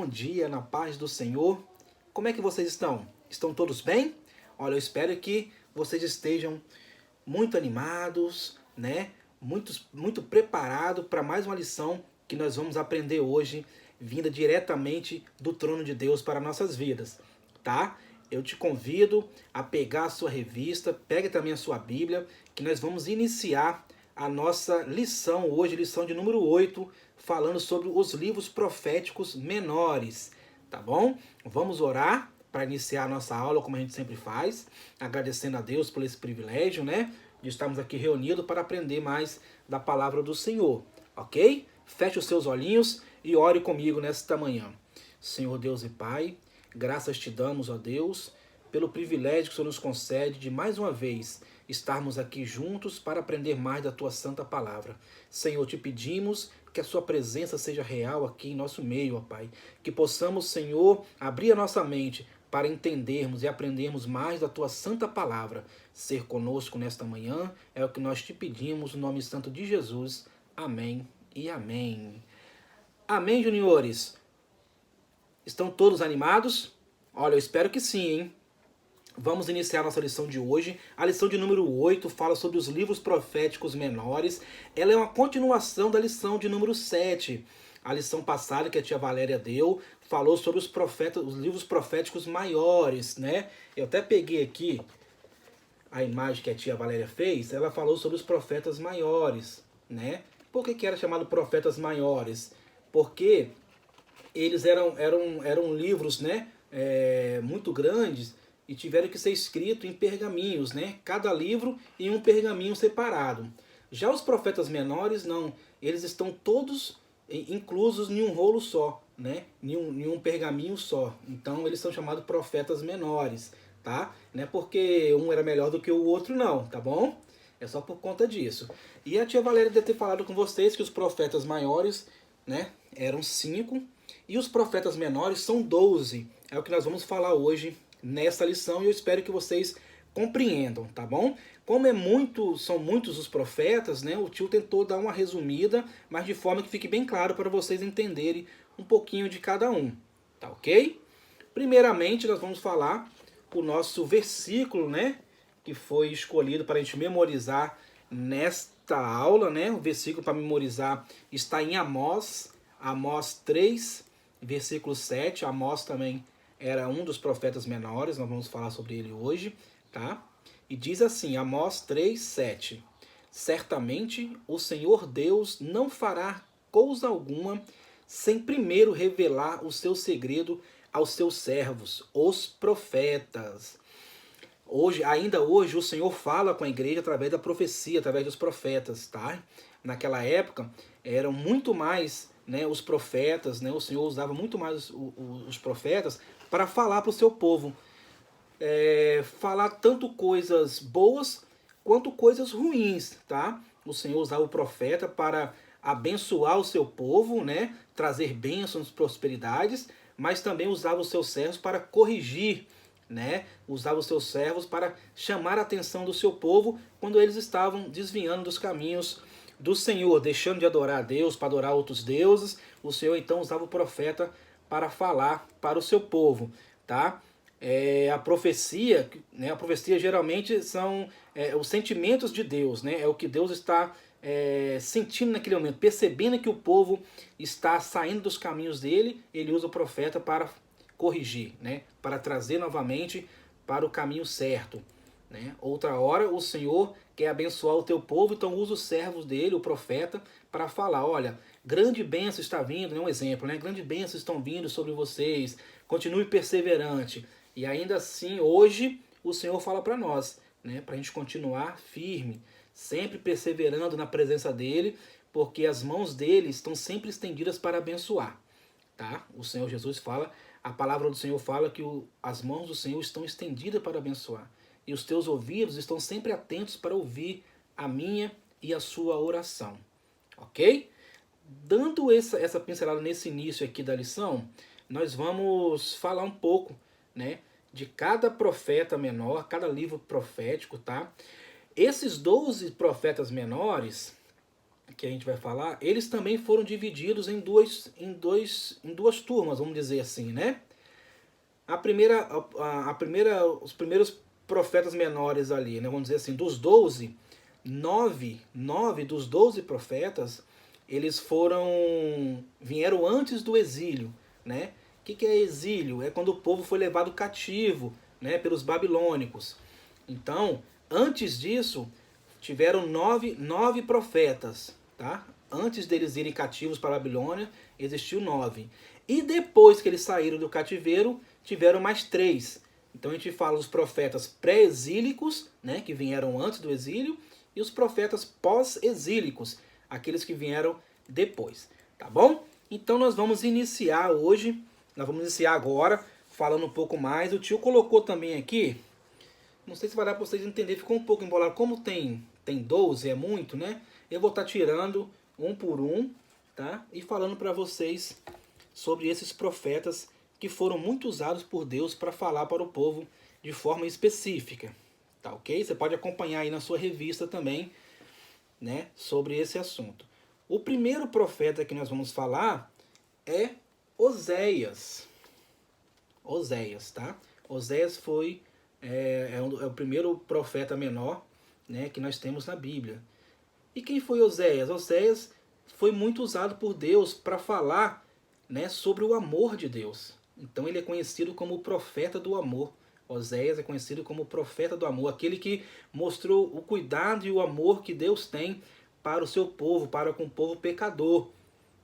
dia, na paz do Senhor. Como é que vocês estão? Estão todos bem? Olha, eu espero que vocês estejam muito animados, né? Muito preparados para mais uma lição que nós vamos aprender hoje, vinda diretamente do trono de Deus para nossas vidas, tá? Eu te convido a pegar a sua revista, pegue também a sua Bíblia, que nós vamos iniciar a nossa lição hoje, lição de número 8, falando sobre os livros proféticos menores, tá bom? Vamos orar para iniciar a nossa aula, como a gente sempre faz, agradecendo a Deus por esse privilégio, né? De estarmos aqui reunidos para aprender mais da palavra do Senhor, ok? Feche os seus olhinhos e ore comigo nesta manhã. Senhor Deus e Pai, graças te damos, ó Deus, pelo privilégio que o Senhor nos concede de mais uma vez estarmos aqui juntos para aprender mais da tua santa palavra. Senhor, te pedimos que a sua presença seja real aqui em nosso meio, ó Pai. Que possamos, Senhor, abrir a nossa mente para entendermos e aprendermos mais da tua santa palavra. Ser conosco nesta manhã é o que nós te pedimos, no nome santo de Jesus. Amém e amém. Amém, juniores? Estão todos animados? Olha, eu espero que sim, hein? Vamos iniciar nossa lição de hoje. A lição de número 8 fala sobre os livros proféticos menores. Ela é uma continuação da lição de número 7. A lição passada que a tia Valéria deu falou sobre os livros proféticos maiores, né? Eu até peguei aqui a imagem que a tia Valéria fez. Ela falou sobre os profetas maiores, né? Por que era chamado profetas maiores? Porque eles eram livros, né? Muito grandes, e tiveram que ser escrito em pergaminhos, né? Cada livro em um pergaminho separado. Já os profetas menores, não. Eles estão todos inclusos em um rolo só, né? Em um pergaminho só. Então eles são chamados profetas menores, tá? Não é porque um era melhor do que o outro, não, tá bom? É só por conta disso. E a tia Valéria deve ter falado com vocês que os profetas maiores, né, eram 5 e os profetas menores são 12. É o que nós vamos falar hoje nessa lição e eu espero que vocês compreendam, tá bom? Como são muitos os profetas, né? O tio tentou dar uma resumida, mas de forma que fique bem claro para vocês entenderem um pouquinho de cada um, tá ok? Primeiramente, nós vamos falar o nosso versículo, né? Que foi escolhido para a gente memorizar nesta aula, né? O versículo para memorizar está em Amós, Amós 3, versículo 7. Amós também era um dos profetas menores, nós vamos falar sobre ele hoje, tá? E diz assim, Amós 3, 7. Certamente o Senhor Deus não fará coisa alguma sem primeiro revelar o seu segredo aos seus servos, os profetas. Ainda hoje, o Senhor fala com a igreja através da profecia, através dos profetas, tá? Naquela época, eram muito mais, né, os profetas, né? O Senhor usava muito mais os profetas para falar para o seu povo. Falar tanto coisas boas quanto coisas ruins, tá? O Senhor usava o profeta para abençoar o seu povo, né? Trazer bênçãos, prosperidades, mas também usava os seus servos para corrigir, né? Usava os seus servos para chamar a atenção do seu povo quando eles estavam desviando dos caminhos do Senhor, deixando de adorar a Deus para adorar outros deuses. O Senhor então usava o profeta para falar para o seu povo, tá? A profecia, né? A profecia geralmente são os sentimentos de Deus, né? É o que Deus está sentindo naquele momento, percebendo que o povo está saindo dos caminhos dele, ele usa o profeta para corrigir, né? Para trazer novamente para o caminho certo, né? Outra hora o Senhor quer abençoar o teu povo, então usa os servos dele, o profeta, para falar, olha, grande bênção está vindo, é um exemplo, né? Grande bênção estão vindo sobre vocês, continue perseverante. E ainda assim, hoje, o Senhor fala para nós, né? Para a gente continuar firme, sempre perseverando na presença dele, porque as mãos dele estão sempre estendidas para abençoar, tá? O Senhor Jesus fala, a palavra do Senhor fala que as mãos do Senhor estão estendidas para abençoar. E os teus ouvidos estão sempre atentos para ouvir a minha e a sua oração. Ok? Dando essa pincelada nesse início aqui da lição, nós vamos falar um pouco, né, de cada profeta menor, cada livro profético, tá? Esses 12 profetas menores, que a gente vai falar, eles também foram divididos em duas turmas, vamos dizer assim, né? Os primeiros profetas menores ali, né? Vamos dizer assim, dos 12, nove dos 12 profetas, vieram antes do exílio, né? O que é exílio? É quando o povo foi levado cativo, né, pelos babilônicos. Então, antes disso, tiveram nove profetas, tá? Antes deles irem cativos para a Babilônia, existiu 9. E depois que eles saíram do cativeiro, tiveram mais 3. Então a gente fala os profetas pré-exílicos, né, que vieram antes do exílio, e os profetas pós-exílicos, aqueles que vieram depois, tá bom? Então nós vamos iniciar hoje, nós vamos iniciar agora, falando um pouco mais. O tio colocou também aqui, não sei se vai dar para vocês entenderem, ficou um pouco embolado. Como tem 12, é muito, né? Eu vou estar tirando um por um, tá? E falando para vocês sobre esses profetas que foram muito usados por Deus para falar para o povo de forma específica, tá ok? Você pode acompanhar aí na sua revista também, né, sobre esse assunto. O primeiro profeta que nós vamos falar é Oséias. Oséias, tá? Oséias foi é o primeiro profeta menor, né, que nós temos na Bíblia. E quem foi Oséias? Oséias foi muito usado por Deus para falar, né, sobre o amor de Deus. Então ele é conhecido como o profeta do amor. Oséias é conhecido como o profeta do amor, aquele que mostrou o cuidado e o amor que Deus tem para o seu povo, para com o povo pecador,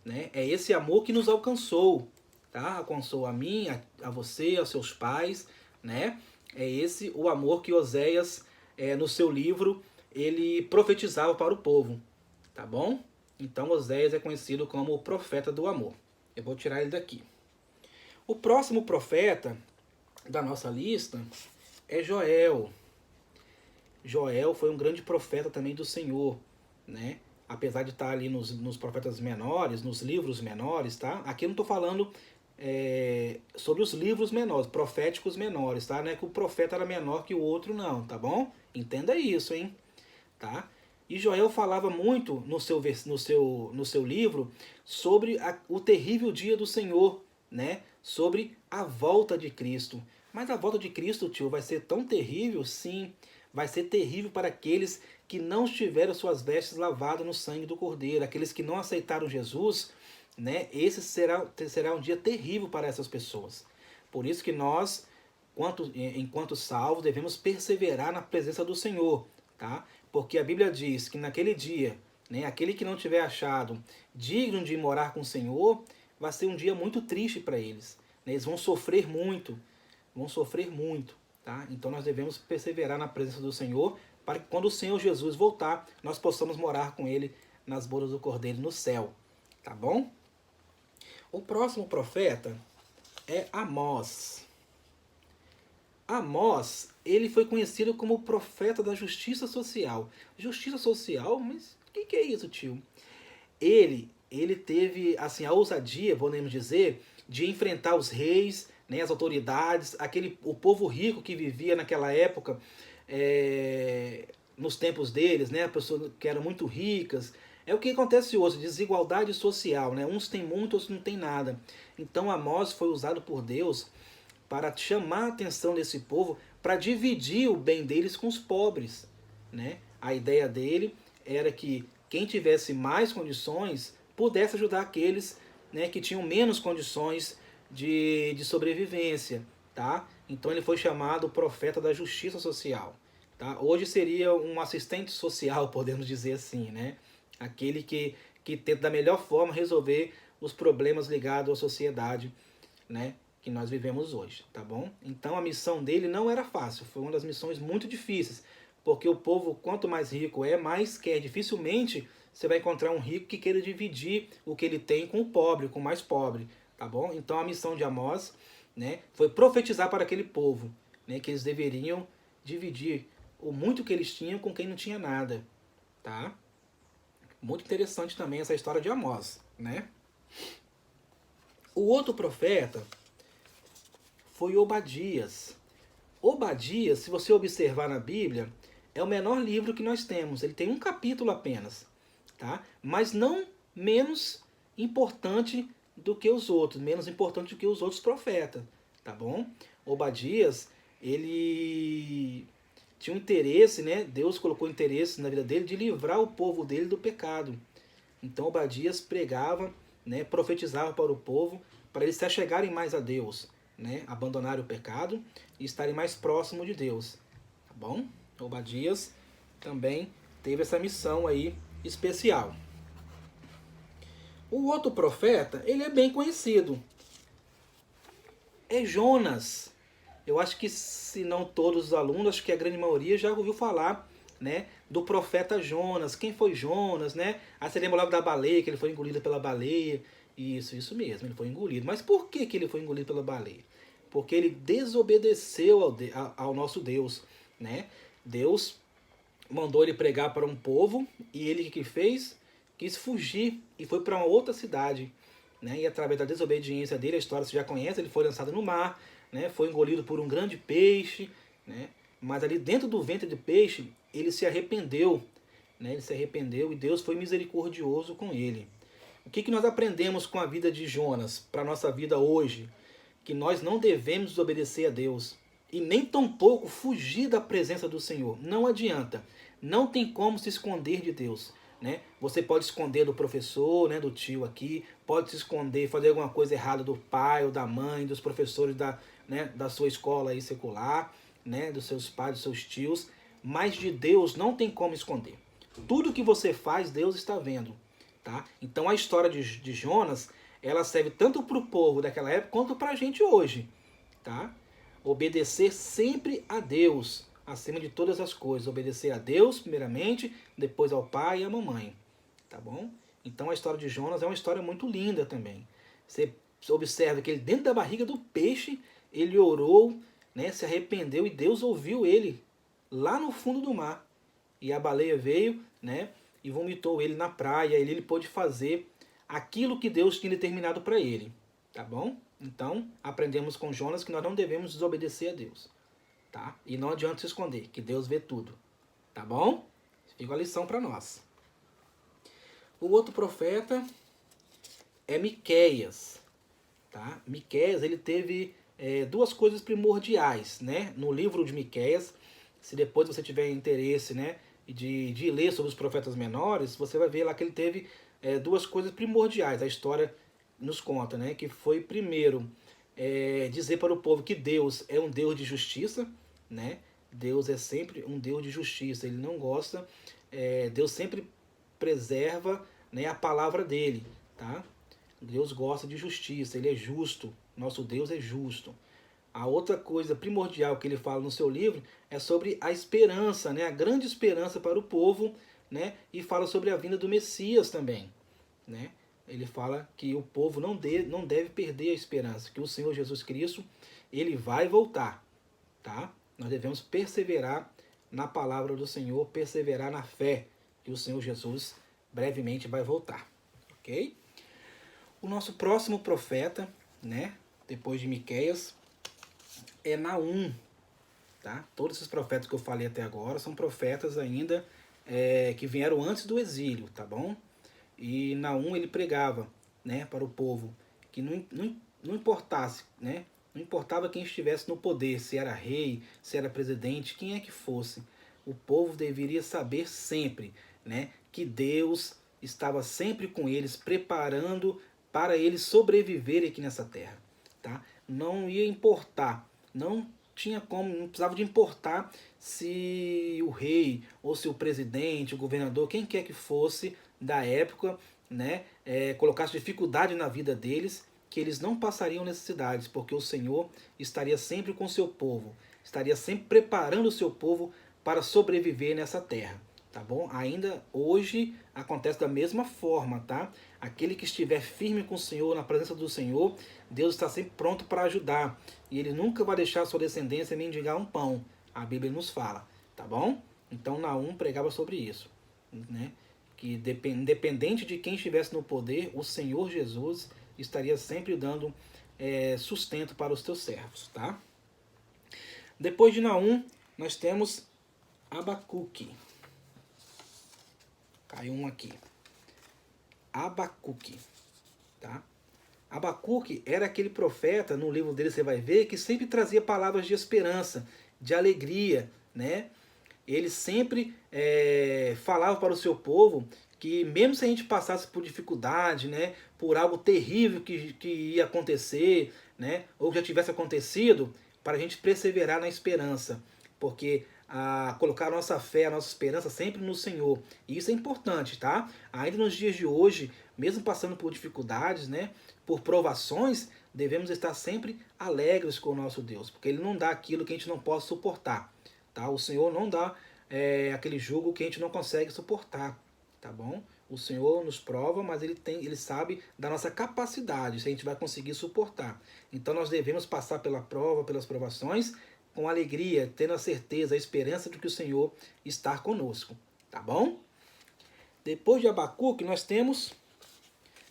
né? É esse amor que nos alcançou, tá? Alcançou a mim, a você, aos seus pais, né? É esse o amor que Oséias, no seu livro, ele profetizava para o povo, tá bom? Então Oséias é conhecido como o profeta do amor. Eu vou tirar ele daqui. O próximo profeta da nossa lista é Joel. Joel foi um grande profeta também do Senhor, né? Apesar de estar ali nos profetas menores, nos livros menores, tá? Aqui eu não estou falando sobre os livros menores, proféticos menores, tá? Não é que o profeta era menor que o outro, não, tá bom? Entenda isso, hein? Tá? E Joel falava muito no seu livro sobre o terrível dia do Senhor, né? Sobre a volta de Cristo. Mas a volta de Cristo, tio, vai ser tão terrível? Sim, vai ser terrível para aqueles que não tiveram suas vestes lavadas no sangue do Cordeiro, aqueles que não aceitaram Jesus, né? Esse será um dia terrível para essas pessoas. Por isso que nós, enquanto salvos, devemos perseverar na presença do Senhor, tá? Porque a Bíblia diz que naquele dia, né, aquele que não tiver achado digno de morar com o Senhor, vai ser um dia muito triste para eles, né? Eles vão sofrer muito, tá? Então nós devemos perseverar na presença do Senhor, para que quando o Senhor Jesus voltar, nós possamos morar com Ele nas bodas do Cordeiro no céu, tá bom? O próximo profeta é Amós. Amós, ele foi conhecido como o profeta da justiça social. Justiça social? Mas o que é isso, tio? Ele teve assim a ousadia, podemos dizer, de enfrentar os reis, né, as autoridades, o povo rico que vivia naquela época, nos tempos deles, né, pessoas que eram muito ricas. É o que acontece hoje, desigualdade social, né? Uns têm muito, outros não têm nada. Então Amós foi usado por Deus para chamar a atenção desse povo, para dividir o bem deles com os pobres, né? A ideia dele era que quem tivesse mais condições pudesse ajudar aqueles, né, que tinham menos condições de sobrevivência, tá? Então ele foi chamado profeta da justiça social, tá? Hoje seria um assistente social, podemos dizer assim, né? Aquele que tenta da melhor forma resolver os problemas ligados à sociedade, né, que nós vivemos hoje, tá bom? Então a missão dele não era fácil, foi uma das missões muito difíceis, porque o povo, quanto mais rico mais quer. Dificilmente você vai encontrar um rico que queira dividir o que ele tem com o pobre, com o mais pobre, tá bom? Então a missão de Amós, né, foi profetizar para aquele povo, né, que eles deveriam dividir o muito que eles tinham com quem não tinha nada, tá? Muito interessante também essa história de Amós, né? O outro profeta foi Obadias. Obadias, se você observar na Bíblia, é o menor livro que nós temos. Ele tem um capítulo apenas, tá? Mas não menos importante do que os outros, menos importante do que os outros profetas, tá bom? Obadias, ele tinha um interesse, né? Deus colocou interesse na vida dele de livrar o povo dele do pecado. Então Obadias pregava, né, profetizava para o povo, para eles se achegarem mais a Deus, né, abandonarem o pecado e estarem mais próximos de Deus. Tá bom? Obadias também teve essa missão aí especial. O outro profeta, ele é bem conhecido. É Jonas. Eu acho que, se não todos os alunos, acho que a grande maioria já ouviu falar, né, do profeta Jonas. Quem foi Jonas, né? Ah, você lembra logo da baleia, que ele foi engolido pela baleia. Isso mesmo, ele foi engolido. Mas por que, que ele foi engolido pela baleia? Porque ele desobedeceu ao nosso Deus, né? Deus mandou ele pregar para um povo e ele, o que fez? Quis fugir e foi para uma outra cidade, né? E através da desobediência dele, a história você já conhece, ele foi lançado no mar, né? Foi engolido por um grande peixe, né? Mas ali dentro do ventre do peixe, ele se arrependeu, né? Ele se arrependeu e Deus foi misericordioso com ele. O que nós aprendemos com a vida de Jonas para a nossa vida hoje? Que nós não devemos desobedecer a Deus e nem tampouco fugir da presença do Senhor. Não adianta. Não tem como se esconder de Deus, né? Você pode esconder do professor, né, do tio aqui, pode se esconder, fazer alguma coisa errada do pai ou da mãe, dos professores da sua escola aí secular, né, dos seus pais, dos seus tios, mas de Deus não tem como esconder. Tudo que você faz, Deus está vendo, tá? Então a história de Jonas, ela serve tanto para o povo daquela época quanto para a gente hoje, tá? Obedecer sempre a Deus, acima de todas as coisas. Obedecer a Deus, primeiramente, depois ao pai e à mamãe, tá bom? Então a história de Jonas é uma história muito linda também. Você observa que ele, dentro da barriga do peixe, ele orou, né, se arrependeu e Deus ouviu ele lá no fundo do mar. E a baleia veio, né, e vomitou ele na praia. E ele pôde fazer aquilo que Deus tinha determinado para ele, tá bom? Então, aprendemos com Jonas que nós não devemos desobedecer a Deus, tá? E não adianta se esconder, que Deus vê tudo, tá bom? Fica a lição para nós. O outro profeta é Miqueias, tá? Miqueias, ele teve duas coisas primordiais, né? No livro de Miqueias, se depois você tiver interesse, né, de ler sobre os profetas menores, você vai ver lá que ele teve duas coisas primordiais. A história nos conta, né, que foi, primeiro, dizer para o povo que Deus é um Deus de justiça, né? Deus é sempre um Deus de justiça. Ele não gosta, Deus sempre preserva, né, a palavra dele, tá? Deus gosta de justiça, ele é justo. Nosso Deus é justo. A outra coisa primordial que ele fala no seu livro é sobre a esperança, né? A grande esperança para o povo, né? E fala sobre a vinda do Messias também, né? Ele fala que o povo não deve perder a esperança, que o Senhor Jesus Cristo, ele vai voltar, tá? Nós devemos perseverar na palavra do Senhor, perseverar na fé que o Senhor Jesus brevemente vai voltar, ok? O nosso próximo profeta, né, depois de Miqueias, é Naum, tá? Todos esses profetas que eu falei até agora são profetas ainda que vieram antes do exílio, tá bom? E Naum, ele pregava, né, para o povo que não importasse, né? Não importava quem estivesse no poder, se era rei, se era presidente, quem é que fosse. O povo deveria saber sempre, né, que Deus estava sempre com eles, preparando para eles sobreviverem aqui nessa terra, tá? Não ia importar, não tinha como, não precisava de importar se o rei ou se o presidente, o governador, quem quer que fosse da época, né, colocasse dificuldade na vida deles, que eles não passariam necessidades, porque o Senhor estaria sempre com o seu povo, estaria sempre preparando o seu povo para sobreviver nessa terra, tá bom? Ainda hoje acontece da mesma forma, tá? Aquele que estiver firme com o Senhor, na presença do Senhor, Deus está sempre pronto para ajudar, e Ele nunca vai deixar a sua descendência mendigar um pão, a Bíblia nos fala, tá bom? Então Naum pregava sobre isso, né? Que independente de quem estivesse no poder, o Senhor Jesus estaria sempre dando sustento para os teus servos, tá? Depois de Naum, nós temos Abacuque. Caiu um aqui. Abacuque, tá? Abacuque era aquele profeta, no livro dele você vai ver, que sempre trazia palavras de esperança, de alegria, né? Ele sempre falava para o seu povo que mesmo se a gente passasse por dificuldade, né, por algo terrível que ia acontecer, né, ou que já tivesse acontecido, para a gente perseverar na esperança, porque colocar a nossa fé, a nossa esperança sempre no Senhor. E isso é importante, tá? Ainda nos dias de hoje, mesmo passando por dificuldades, né, por provações, devemos estar sempre alegres com o nosso Deus, porque Ele não dá aquilo que a gente não possa suportar. Tá? O Senhor não dá aquele jugo que a gente não consegue suportar, tá bom? O Senhor nos prova, mas Ele sabe da nossa capacidade, se a gente vai conseguir suportar. Então nós devemos passar pela prova, pelas provações, com alegria, tendo a certeza, a esperança de que o Senhor está conosco, tá bom? Depois de Abacuque, nós temos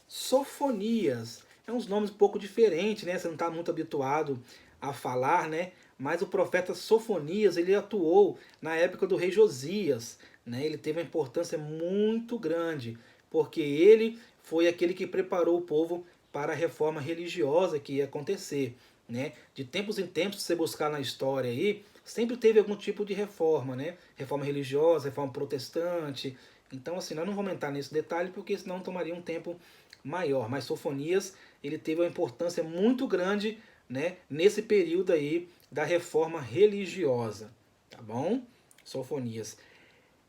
Sofonias. É uns nomes um pouco diferentes, né? Você não está muito habituado a falar, né? Mas o profeta Sofonias, ele atuou na época do rei Josias, né? Ele teve uma importância muito grande, porque ele foi aquele que preparou o povo para a reforma religiosa que ia acontecer, né? De tempos em tempos, se você buscar na história aí, sempre teve algum tipo de reforma, né? Reforma religiosa, reforma protestante. Então, assim, nós não vamos entrar nesse detalhe, porque senão tomaria um tempo maior. Mas Sofonias, ele teve uma importância muito grande, né, nesse período aí da reforma religiosa, tá bom? Sofonias.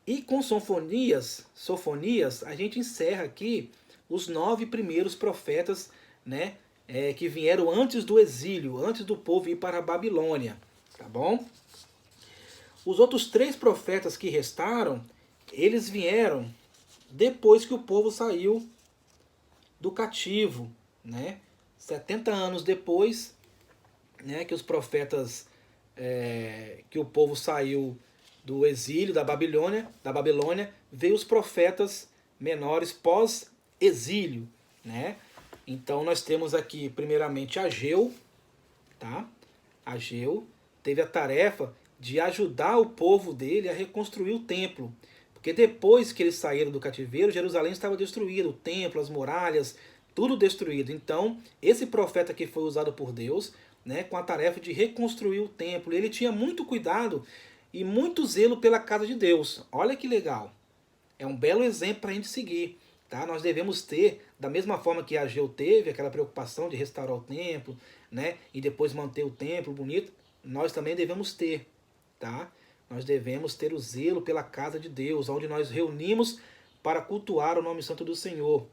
E com Sofonias, a gente encerra aqui os 9 primeiros profetas, né, que vieram antes do exílio, antes do povo ir para a Babilônia, tá bom? Os outros 3 profetas que restaram, eles vieram depois que o povo saiu do cativo, né? 70 anos depois, né, que os profetas, que o povo saiu do exílio da Babilônia, veio os profetas menores pós-exílio, né? Então nós temos aqui primeiramente Ageu, tá? Ageu teve a tarefa de ajudar o povo dele a reconstruir o templo. Porque depois que eles saíram do cativeiro, Jerusalém estava destruída, o templo, as muralhas, tudo destruído. Então, esse profeta que foi usado por Deus, né, com a tarefa de reconstruir o templo, ele tinha muito cuidado e muito zelo pela casa de Deus. Olha que legal. É um belo exemplo para a gente seguir. Tá? Nós devemos ter, da mesma forma que Ageu teve, aquela preocupação de restaurar o templo, né, e depois manter o templo bonito, nós também devemos ter. Tá? Nós devemos ter o zelo pela casa de Deus, onde nós reunimos para cultuar o nome santo do Senhor.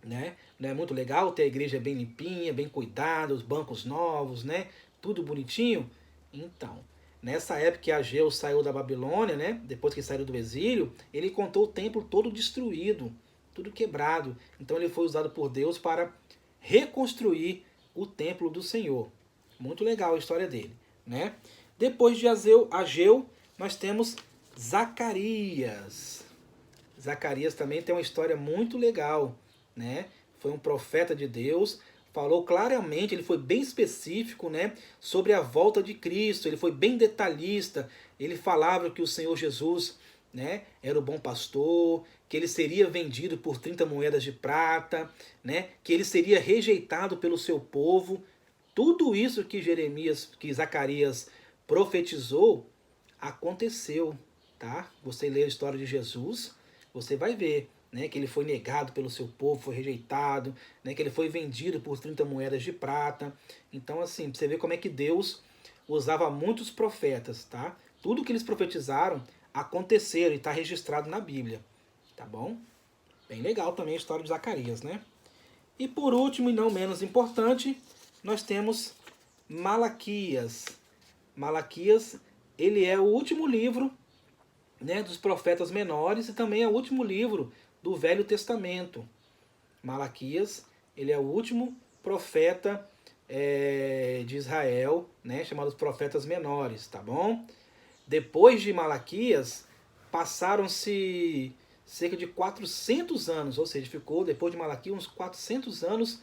Né? Não é muito legal ter a igreja bem limpinha, bem cuidada, os bancos novos, né? Tudo bonitinho? Então, nessa época que Ageu saiu da Babilônia, né? Depois que saiu do exílio, ele encontrou o templo todo destruído, tudo quebrado. Então ele foi usado por Deus para reconstruir o templo do Senhor. Muito legal a história dele, né? Depois de Ageu, nós temos Zacarias. Zacarias também tem uma história muito legal, né? Foi um profeta de Deus, falou claramente, ele foi bem específico, né, sobre a volta de Cristo, ele foi bem detalhista, ele falava que o Senhor Jesus, né, era o bom pastor, que ele seria vendido por 30 moedas de prata, né, que ele seria rejeitado pelo seu povo. Tudo isso que Zacarias profetizou, aconteceu, tá? Você lê a história de Jesus, você vai ver, né, que ele foi negado pelo seu povo, foi rejeitado, né, que ele foi vendido por 30 moedas de prata. Então, assim, você vê como é que Deus usava muitos profetas, tá? Tudo que eles profetizaram aconteceram e está registrado na Bíblia, tá bom? Bem legal também a história de Zacarias, né? E por último, e não menos importante, nós temos Malaquias. Malaquias, ele é o último livro, né, dos profetas menores e também é o último livro do Velho Testamento. Malaquias, ele é o último profeta de Israel, né, chamado os profetas menores, tá bom? Depois de Malaquias, passaram-se cerca de 400 anos, ou seja, ficou depois de Malaquias uns 400 anos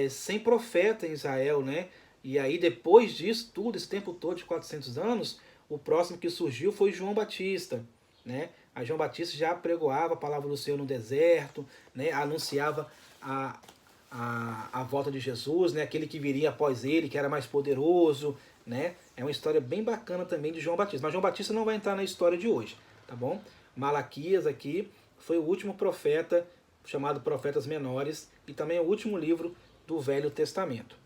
sem profeta em Israel, né? E aí depois disso tudo, esse tempo todo de 400 anos, o próximo que surgiu foi João Batista, né? Mas João Batista já pregoava a palavra do Senhor no deserto, né? Anunciava a volta de Jesus, né? Aquele que viria após ele, que era mais poderoso, né? É uma história bem bacana também de João Batista. Mas João Batista não vai entrar na história de hoje, tá bom? Malaquias aqui foi o último profeta, chamado Profetas Menores, e também é o último livro do Velho Testamento,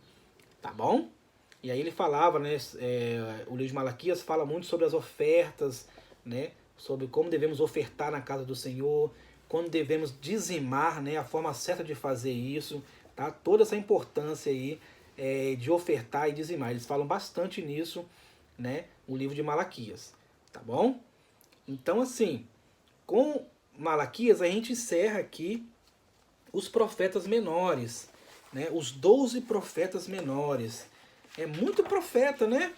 tá bom? E aí ele falava, né? O livro de Malaquias fala muito sobre as ofertas, né? Sobre como devemos ofertar na casa do Senhor, quando devemos dizimar, né? A forma certa de fazer isso, tá? Toda essa importância aí de ofertar e dizimar. Eles falam bastante nisso, né? O livro de Malaquias, tá bom? Então, assim, com Malaquias a gente encerra aqui os profetas menores, né? Os 12 profetas menores. É muito profeta, né?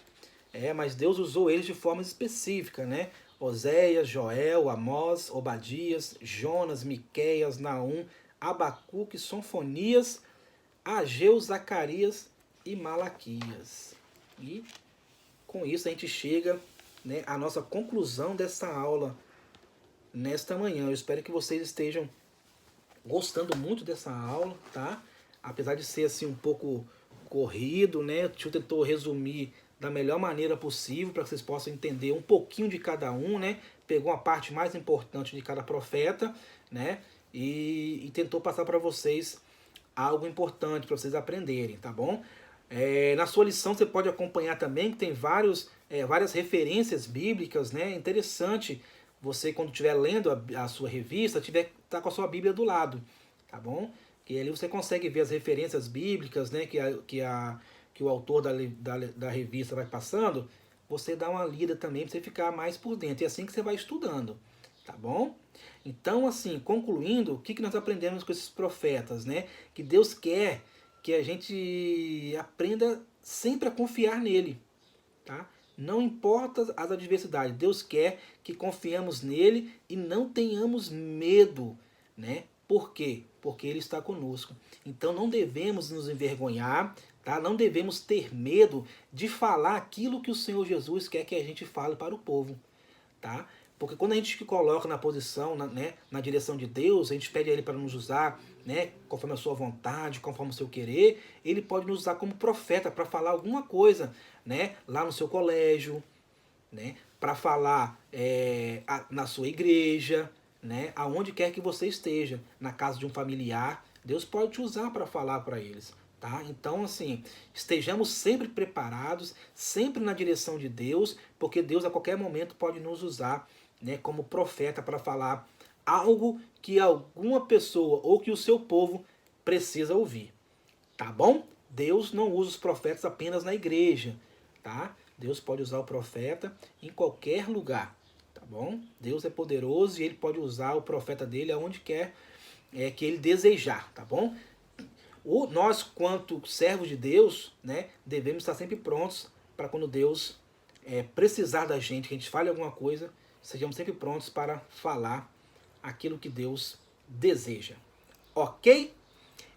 Mas Deus usou eles de forma específica, né? Oséias, Joel, Amós, Obadias, Jonas, Miqueias, Naum, Abacuque, Sonfonias, Ageu, Zacarias e Malaquias. E com isso a gente chega, né, à nossa conclusão dessa aula nesta manhã. Eu espero que vocês estejam gostando muito dessa aula, tá? Apesar de ser assim um pouco corrido, né? O tio tentou resumir da melhor maneira possível para que vocês possam entender um pouquinho de cada um, né? Pegou a parte mais importante de cada profeta, né? E tentou passar para vocês algo importante para vocês aprenderem, tá bom? Na sua lição você pode acompanhar também que tem várias referências bíblicas, né? Interessante você, quando estiver lendo a sua revista, tá com a sua Bíblia do lado, tá bom? Que ali você consegue ver as referências bíblicas, né? Que o autor da revista vai passando. Você dá uma lida também para você ficar mais por dentro. E é assim que você vai estudando, tá bom? Então, assim, concluindo, o que nós aprendemos com esses profetas, né? Que Deus quer que a gente aprenda sempre a confiar nele, tá? Não importa as adversidades, Deus quer que confiemos nele e não tenhamos medo, né? Por quê? Porque ele está conosco. Então não devemos nos envergonhar, tá? Não devemos ter medo de falar aquilo que o Senhor Jesus quer que a gente fale para o povo, tá? Porque quando a gente se coloca na posição, na direção de Deus, a gente pede a Ele para nos usar, né, conforme a sua vontade, conforme o seu querer, Ele pode nos usar como profeta para falar alguma coisa, né, lá no seu colégio, né, para falar na sua igreja, né, aonde quer que você esteja, na casa de um familiar, Deus pode te usar para falar para eles. Tá? Então, assim, estejamos sempre preparados, sempre na direção de Deus, porque Deus a qualquer momento pode nos usar, né, como profeta para falar algo que alguma pessoa ou que o seu povo precisa ouvir. Tá bom? Deus não usa os profetas apenas na igreja, tá? Deus pode usar o profeta em qualquer lugar, tá bom? Deus é poderoso e ele pode usar o profeta dele aonde quer que ele desejar, tá bom? Nós, quanto servos de Deus, né, devemos estar sempre prontos para quando Deus precisar da gente, que a gente fale alguma coisa, sejamos sempre prontos para falar aquilo que Deus deseja. Ok?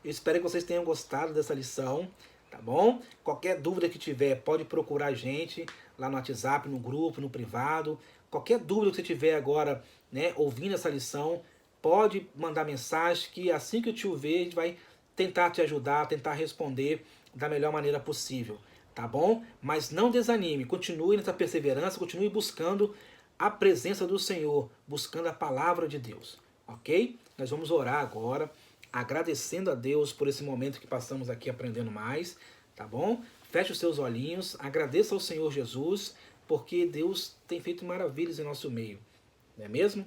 Eu espero que vocês tenham gostado dessa lição, tá bom? Qualquer dúvida que tiver, pode procurar a gente lá no WhatsApp, no grupo, no privado. Qualquer dúvida que você tiver agora, né, ouvindo essa lição, pode mandar mensagem que assim que o tio ver, a gente vai tentar te ajudar, tentar responder da melhor maneira possível, tá bom? Mas não desanime, continue nessa perseverança, continue buscando a presença do Senhor, buscando a palavra de Deus, ok? Nós vamos orar agora, agradecendo a Deus por esse momento que passamos aqui aprendendo mais, tá bom? Feche os seus olhinhos, agradeça ao Senhor Jesus, porque Deus tem feito maravilhas em nosso meio, não é mesmo?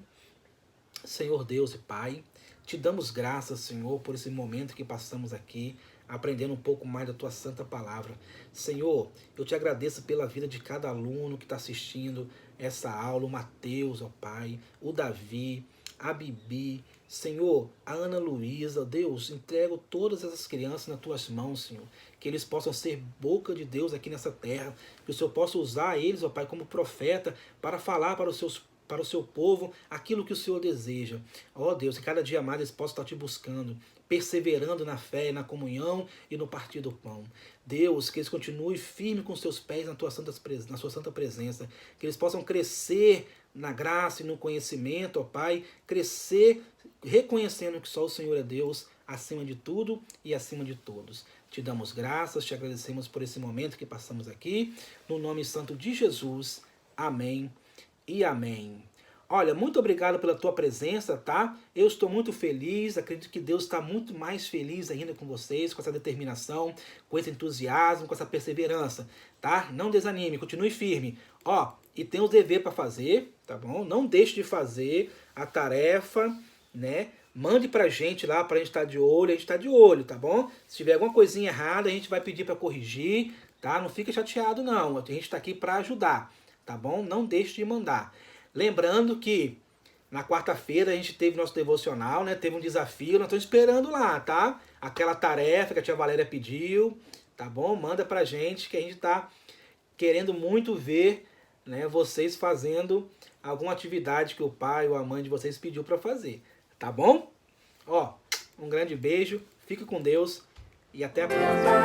Senhor Deus e Pai, te damos graças, Senhor, por esse momento que passamos aqui, aprendendo um pouco mais da Tua santa palavra. Senhor, eu te agradeço pela vida de cada aluno que está assistindo essa aula, o Mateus, ó Pai, o Davi, a Bibi, Senhor, a Ana Luísa, Deus, entrego todas essas crianças nas Tuas mãos, Senhor, que eles possam ser boca de Deus aqui nessa terra, que o Senhor possa usar eles, ó Pai, como profeta, para falar para o seu povo aquilo que o Senhor deseja. Ó Deus, que cada dia mais eles possam estar te buscando, perseverando na fé, na comunhão e no partir do pão. Deus, que eles continuem firmes com os seus pés na sua santa presença, que eles possam crescer na graça e no conhecimento, ó Pai, crescer reconhecendo que só o Senhor é Deus, acima de tudo e acima de todos. Te damos graças, te agradecemos por esse momento que passamos aqui, no nome santo de Jesus. Amém e amém. Olha, muito obrigado pela tua presença, tá? Eu estou muito feliz, acredito que Deus está muito mais feliz ainda com vocês, com essa determinação, com esse entusiasmo, com essa perseverança, tá? Não desanime, continue firme. Ó, e tem os deveres para fazer, tá bom? Não deixe de fazer a tarefa, né? Mande pra gente lá, pra gente estar de olho, a gente tá de olho, tá bom? Se tiver alguma coisinha errada, a gente vai pedir para corrigir, tá? Não fica chateado não, a gente tá aqui para ajudar, tá bom? Não deixe de mandar. Lembrando que na quarta-feira a gente teve nosso devocional, né? Teve um desafio, nós estamos esperando lá, tá? Aquela tarefa que a tia Valéria pediu, tá bom? Manda pra gente que a gente tá querendo muito ver, né, vocês fazendo alguma atividade que o pai ou a mãe de vocês pediu para fazer, tá bom? Ó, um grande beijo, fique com Deus e até a próxima.